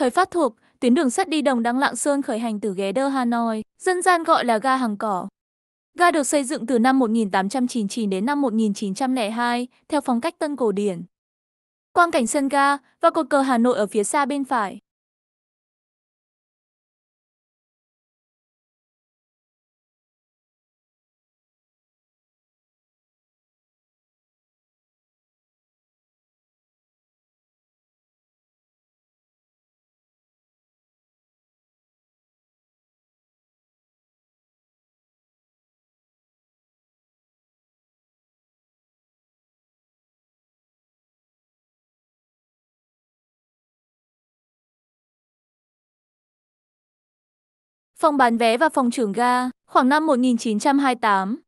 Thời Pháp thuộc, tuyến đường sắt đi Đồng Đăng Lạng Sơn khởi hành từ Ghé Đơ Hà Nội, dân gian gọi là ga Hàng Cỏ. Ga được xây dựng từ năm 1899 đến năm 1902, theo phong cách tân cổ điển. Quang cảnh sân ga và cột cờ Hà Nội ở phía xa bên phải. Phòng bán vé và phòng trưởng ga, khoảng năm 1928.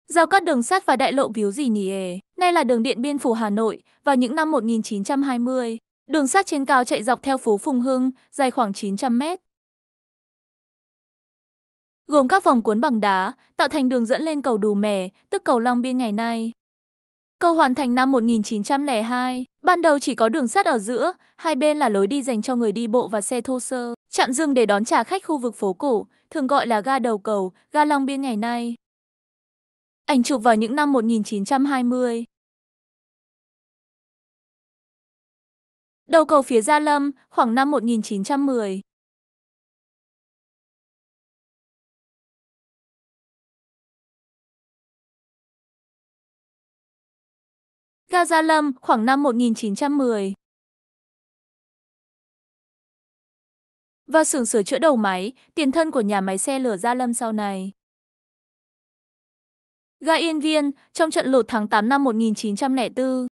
Giao cắt đường sắt và đại lộ Víu Gì Nỉ È, nay là đường Điện Biên Phủ Hà Nội, vào những năm 1920. Đường sắt trên cao chạy dọc theo phố Phùng Hưng, dài khoảng 900 mét. Gồm các vòng cuốn bằng đá, tạo thành đường dẫn lên cầu Đù Mè, tức cầu Long Biên ngày nay. Cầu hoàn thành năm 1902, ban đầu chỉ có đường sắt ở giữa, hai bên là lối đi dành cho người đi bộ và xe thô sơ, trạm dừng để đón trả khách khu vực phố cổ, thường gọi là ga đầu cầu, ga Long Biên ngày nay. Ảnh chụp vào những năm 1920. Đầu cầu phía Gia Lâm, khoảng năm 1910. Ga Gia Lâm, khoảng năm 1910. Và xưởng sửa chữa đầu máy, tiền thân của nhà máy xe lửa Gia Lâm sau này. Ga Yên Viên, trong trận lụt tháng 8 năm 1904.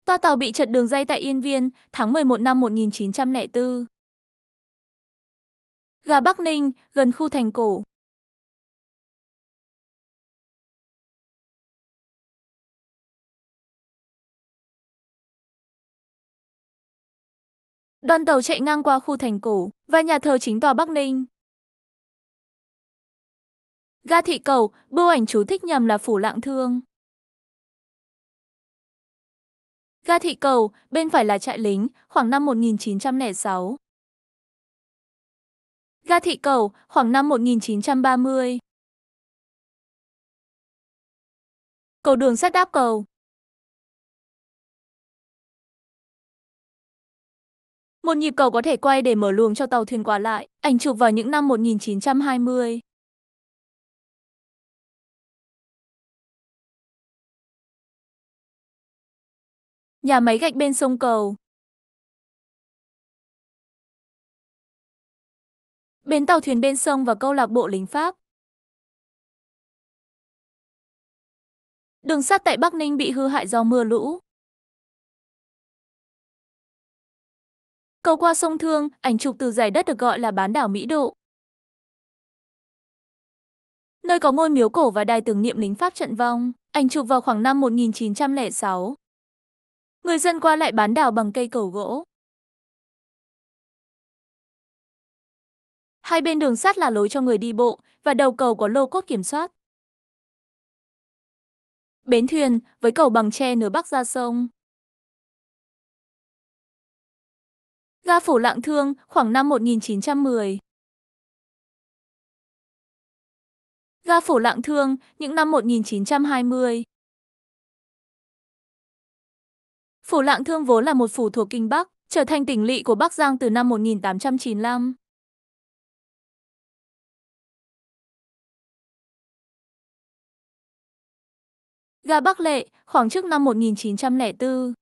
Toa tàu bị trật đường ray tại Yên Viên, tháng 11 năm 1904. Ga Bắc Ninh, gần khu thành cổ. Đoàn tàu chạy ngang qua khu thành cổ và nhà thờ chính tòa Bắc Ninh. Ga Thị Cầu, bưu ảnh chú thích nhầm là Phủ Lạng Thương. Ga Thị Cầu, bên phải là trại lính, khoảng năm 1906. Ga Thị Cầu, khoảng năm 1930. Cầu đường sắt đáp cầu. Một nhịp cầu có thể quay để mở luồng cho tàu thuyền qua lại, ảnh chụp vào những năm 1920. Nhà máy gạch bên sông Cầu. Bến tàu thuyền bên sông và câu lạc bộ lính Pháp. Đường sắt tại Bắc Ninh bị hư hại do mưa lũ. Cầu qua sông Thương, ảnh chụp từ giải đất được gọi là bán đảo Mỹ Độ. Nơi có ngôi miếu cổ và đài tưởng niệm lính Pháp trận vong, ảnh chụp vào khoảng năm 1906. Người dân qua lại bán đảo bằng cây cầu gỗ. Hai bên đường sắt là lối cho người đi bộ và đầu cầu có lô cốt kiểm soát. Bến thuyền với cầu bằng tre nửa bắc ra sông. Ga Phủ Lạng Thương, khoảng năm 1910. Ga Phủ Lạng Thương, những năm 1920. Phủ Lạng Thương vốn là một phủ thuộc Kinh Bắc, trở thành tỉnh lỵ của Bắc Giang từ năm 1895. Ga Bắc Lệ, khoảng trước năm 1904.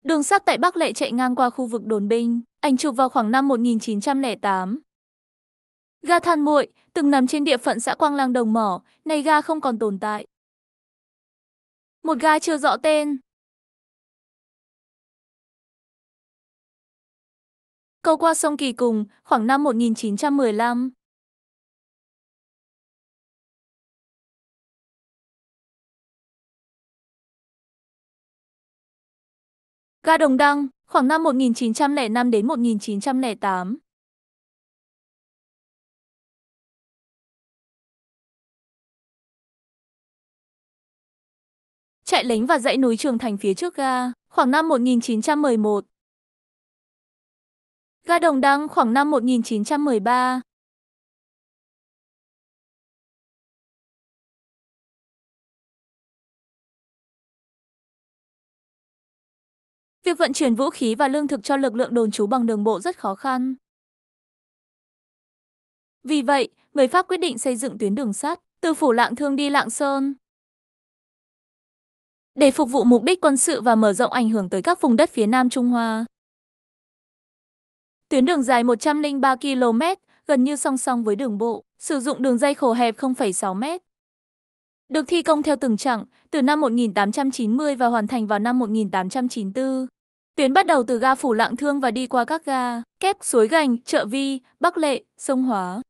Đường sắt tại Bắc Lệ chạy ngang qua khu vực đồn binh, ảnh chụp vào khoảng năm 1908. Ga Than Muội, từng nằm trên địa phận xã Quang Lang Đồng Mỏ, nay ga không còn tồn tại. Một ga chưa rõ tên. Cầu qua sông Kỳ Cùng, khoảng năm 1915. Ga Đồng Đăng, khoảng năm 1905 đến 1908. chạy lính và dãy núi Trường Thành phía trước ga, khoảng năm 1911. Ga Đồng Đăng khoảng năm 1913. Việc vận chuyển vũ khí và lương thực cho lực lượng đồn trú bằng đường bộ rất khó khăn. Vì vậy, người Pháp quyết định xây dựng tuyến đường sắt từ Phủ Lạng Thương đi Lạng Sơn để phục vụ mục đích quân sự và mở rộng ảnh hưởng tới các vùng đất phía Nam Trung Hoa. Tuyến đường dài 103 km, gần như song song với đường bộ, sử dụng đường dây khổ hẹp 0,6 m. Được thi công theo từng chặng, từ năm 1890 và hoàn thành vào năm 1894. Tuyến bắt đầu từ ga Phủ Lạng Thương và đi qua các ga Kép, Suối Gành, Chợ Vi, Bắc Lệ, Sông Hóa,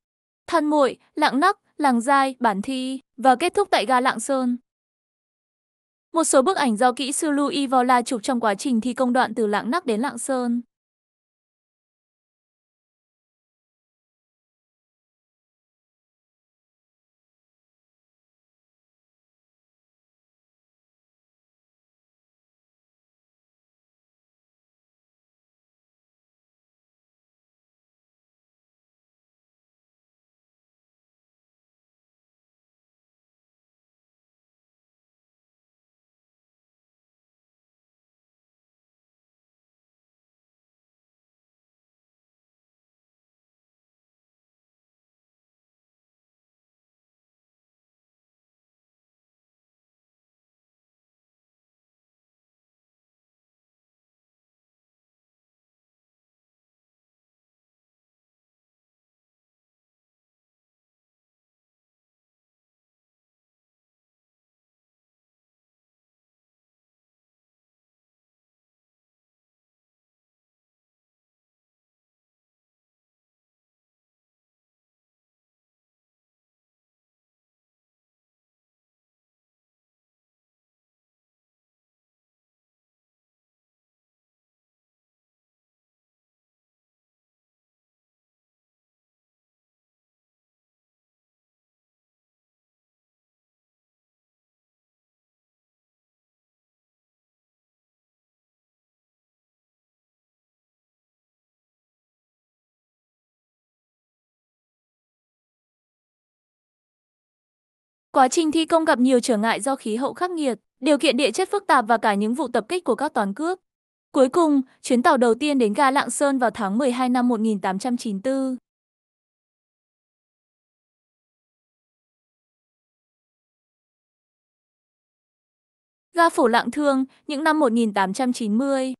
Than Muội, Lạng Nắc, Làng Giai, Bản Thi và kết thúc tại ga Lạng Sơn. Một số bức ảnh do kỹ sư Louis Vola chụp trong quá trình thi công đoạn từ Lạng Nắc đến Lạng Sơn. Quá trình thi công gặp nhiều trở ngại do khí hậu khắc nghiệt, điều kiện địa chất phức tạp và cả những vụ tập kích của các toán cướp. Cuối cùng, chuyến tàu đầu tiên đến ga Lạng Sơn vào tháng 12 năm 1894. Ga Phủ Lạng Thương, những năm 1890.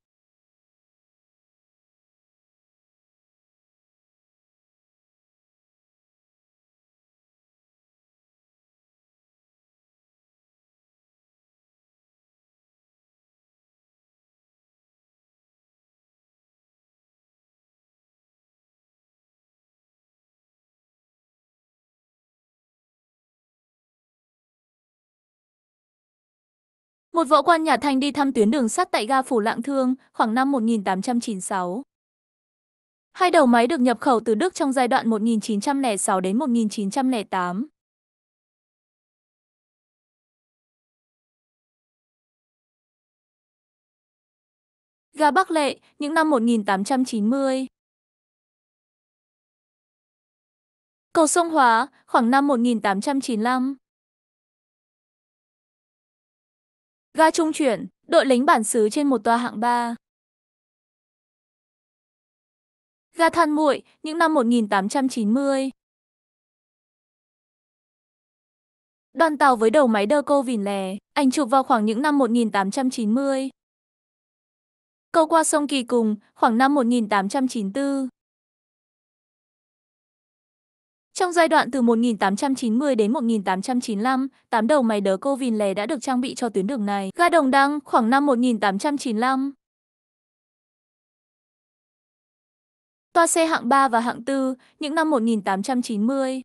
Một võ quan nhà Thanh đi thăm tuyến đường sắt tại ga Phủ Lạng Thương khoảng năm 1896. Hai đầu máy được nhập khẩu từ Đức trong giai đoạn 1906 đến 1908. Ga Bắc Lệ, những năm 1890. Cầu Sông Hóa, khoảng năm 1895. Ga Trung Chuyển, đội lính bản xứ trên một toa hạng 3. Ga Than Muội, những năm 1890. Đoàn tàu với đầu máy đơ cô Vìn Lè, ảnh chụp vào khoảng những năm 1890. Cầu qua sông Kỳ Cùng, khoảng năm 1894. Trong giai đoạn từ 1890 đến 1895, 8 đầu máy đớ cô Vìn Lè đã được trang bị cho tuyến đường này. Ga Đồng Đăng, khoảng năm 1895. Toa xe hạng 3 và hạng 4, những năm 1890.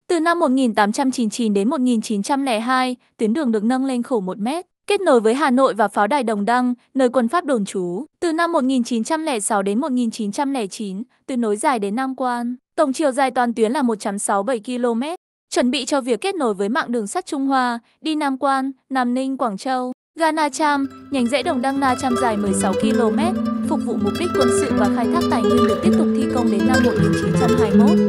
Từ năm 1899 đến 1902, tuyến đường được nâng lên khổ 1 mét, kết nối với Hà Nội và pháo đài Đồng Đăng, nơi quân Pháp đồn trú. Từ năm 1906 đến 1909, tuyến nối dài đến Nam Quan. Tổng chiều dài toàn tuyến là 167 km, chuẩn bị cho việc kết nối với mạng đường sắt Trung Hoa, đi Nam Quan, Nam Ninh, Quảng Châu. Ga Nha Trang, nhánh rẽ Đồng Đăng Nha Trang dài 16 km, phục vụ mục đích quân sự và khai thác tài nguyên được tiếp tục thi công đến năm 1921.